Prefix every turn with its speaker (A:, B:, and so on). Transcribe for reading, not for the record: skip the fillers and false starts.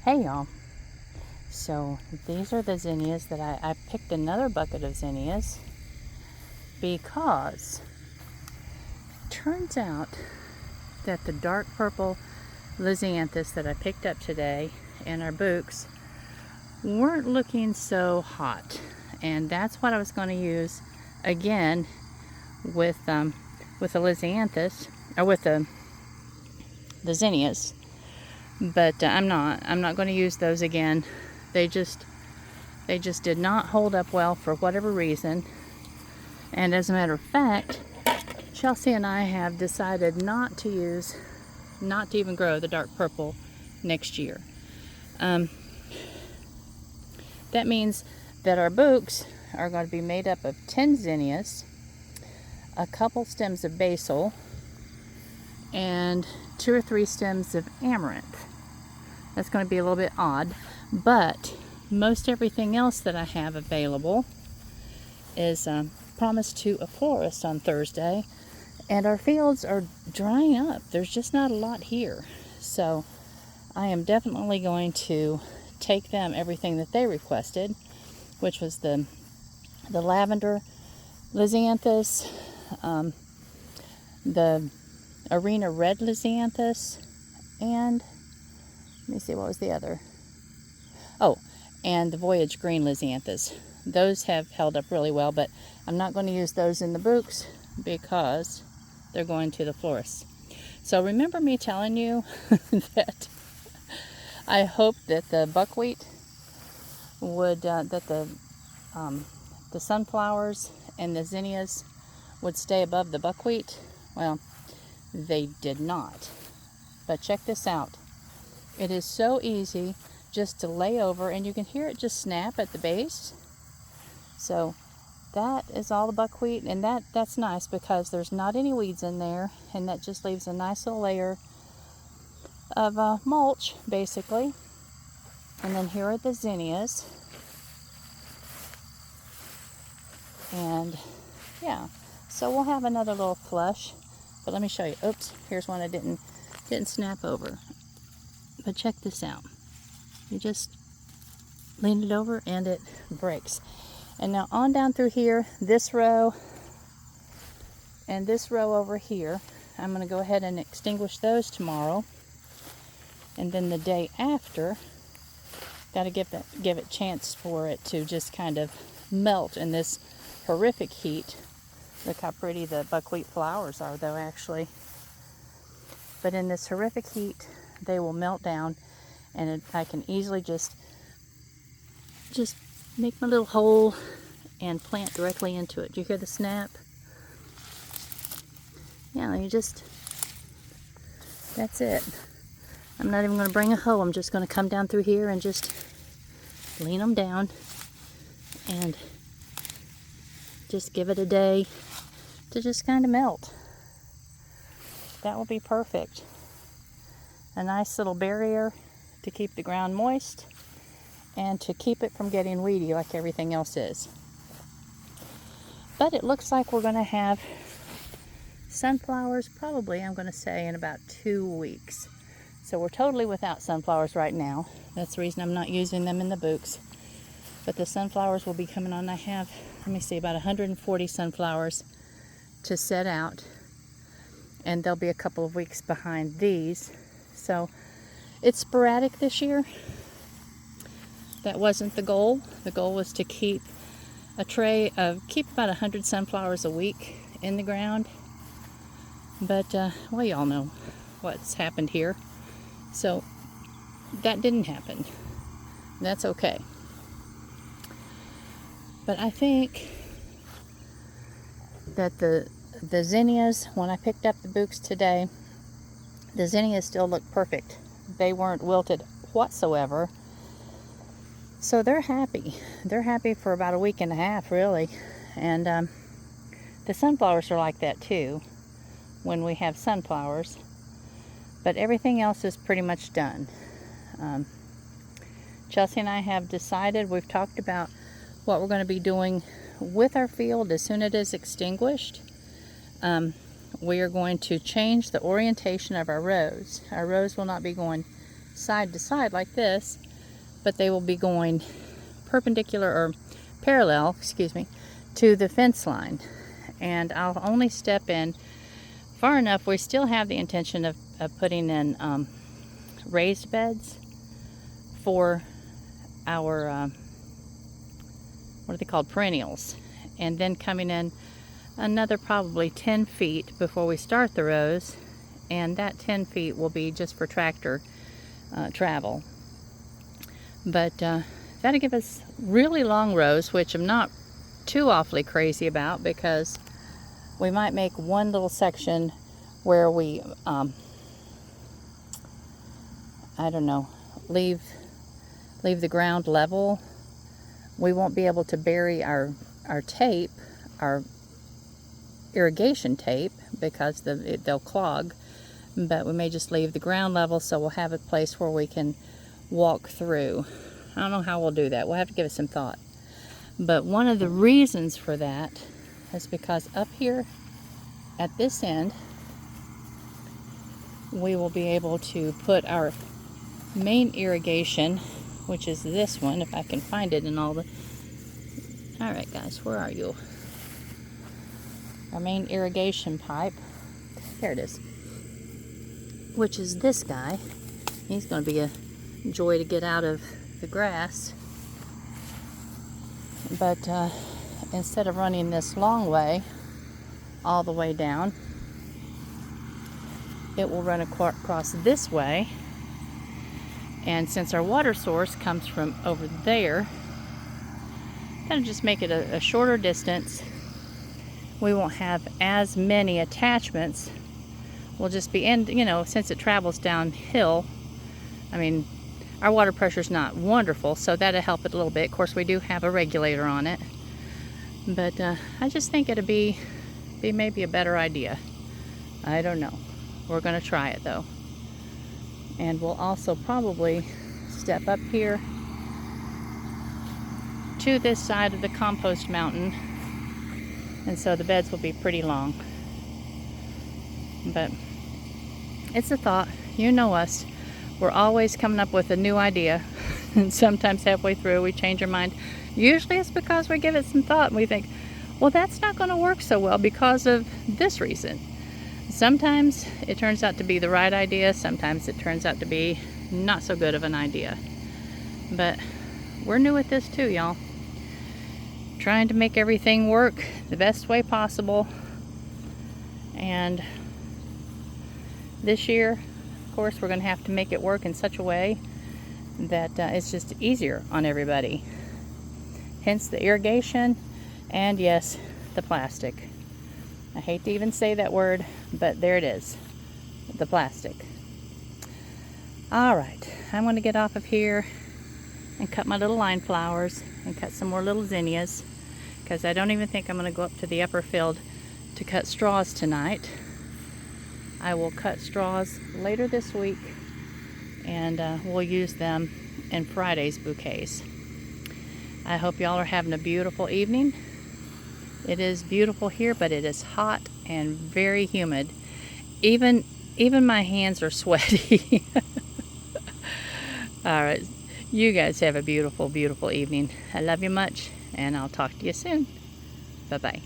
A: Hey y'all, so these are the zinnias that I picked another bucket of zinnias because turns out that the dark purple lisianthus that I picked up today in our books weren't looking so hot, and that's what I was going to use again with the lisianthus, or with the zinnias. But I'm not going to use those again. They just did not hold up well for whatever reason. And as a matter of fact, Chelsea and I have decided not to even grow the dark purple next year. That means that our bouquets are going to be made up of 10 zinnias, a couple stems of basil, and 2 or 3 stems of amaranth. That's going to be a little bit odd, but most everything else that I have available is promised to a florist on Thursday, and our fields are drying up. There's just not a lot here, so I am definitely going to take them everything that they requested, which was the lavender lisianthus, the arena red lisianthus, and let me see, what was the other? Oh, and the voyage green lisianthus. Those have held up really well, but I'm not going to use those in the bouquets because they're going to the florist. So remember me telling you that I hope that the buckwheat would, that the sunflowers and the zinnias would stay above the buckwheat. Well, they did not. But check this out. It is so easy just to lay over, and you can hear it just snap at the base. So that is all the buckwheat, and that's nice because there's not any weeds in there, and that just leaves a nice little layer of mulch, basically. And then here are the zinnias. And yeah, so we'll have another little flush, but let me show you. Oops, here's one I didn't snap over. But check this out. You just lean it over and it breaks. And now on down through here, this row and this row over here, I'm going to go ahead and extinguish those tomorrow. And then the day after, got to give it chance for it to just kind of melt in this horrific heat. Look how pretty the buckwheat flowers are, though, actually. But in this horrific heat, they will melt down, and I can easily just make my little hole and plant directly into it. Do you hear the snap? Yeah, that's it. I'm not even going to bring a hoe. I'm just going to come down through here and just lean them down and just give it a day to just kind of melt. That will be perfect. A nice little barrier to keep the ground moist and to keep it from getting weedy like everything else is. But it looks like we're going to have sunflowers probably, I'm going to say, in about 2 weeks. So we're totally without sunflowers right now. That's the reason I'm not using them in the bouquets. But the sunflowers will be coming on. I have, let me see, about 140 sunflowers to set out. And they'll be a couple of weeks behind these. So it's sporadic this year. That wasn't the goal. The goal was to keep about 100 sunflowers a week in the ground. But, well, y'all know what's happened here. So that didn't happen. That's okay. But I think that the zinnias, when I picked up the bouquets today, the zinnias still look perfect. They weren't wilted whatsoever. So they're happy. They're happy for about a week and a half, really. And the sunflowers are like that too when we have sunflowers. But everything else is pretty much done. Chelsea and I have decided, we've talked about what we're going to be doing with our field as soon as it is extinguished. We are going to change the orientation of our rows. Our rows will not be going side to side like this, but they will be going perpendicular or parallel, excuse me, to the fence line. And I'll only step in far enough. We still have the intention of putting in raised beds for our, what are they called, perennials. And then coming in another probably 10 feet before we start the rows, and that 10 feet will be just for tractor travel. But that'll give us really long rows, which I'm not too awfully crazy about, because we might make one little section where we I don't know, leave the ground level. We won't be able to bury our tape, our irrigation tape, because they'll clog, but we may just leave the ground level, so we'll have a place where we can walk through. I don't know how we'll do that. We'll have to give it some thought. But one of the reasons for that is because up here at this end, we will be able to put our main irrigation, which is this one, if I can find it in all the... Alright guys, where are you? Our main irrigation pipe. There it is. Which is this guy. He's going to be a joy to get out of the grass. But instead of running this long way all the way down, it will run across this way. And since our water source comes from over there, that'll just make it a shorter distance. We won't have as many attachments. We'll just be in, you know, since it travels downhill, I mean, our water pressure's not wonderful, so that'll help it a little bit. Of course, we do have a regulator on it, but I just think it'll be maybe a better idea. I don't know. We're going to try it though. And we'll also probably step up here to this side of the compost mountain, and so the beds will be pretty long. But it's a thought. You know us. We're always coming up with a new idea, and sometimes halfway through we change our mind. Usually it's because we give it some thought and we think, well, that's not going to work so well because of this reason. Sometimes it turns out to be the right idea, sometimes it turns out to be not so good of an idea. But we're new at this too, y'all. Trying to make everything work the best way possible. And this year, of course, we're going to have to make it work in such a way that it's just easier on everybody. Hence the irrigation, and yes, the plastic. I hate to even say that word, but there it is, the plastic. All right, I'm going to get off of here and cut my little line flowers and cut some more little zinnias, because I don't even think I'm going to go up to the upper field to cut straws tonight. I will cut straws later this week, and we'll use them in Friday's bouquets. I hope y'all are having a beautiful evening. It is beautiful here, but it is hot and very humid. Even my hands are sweaty. All right, you guys have a beautiful, beautiful evening. I love you much, and I'll talk to you soon. Bye-bye.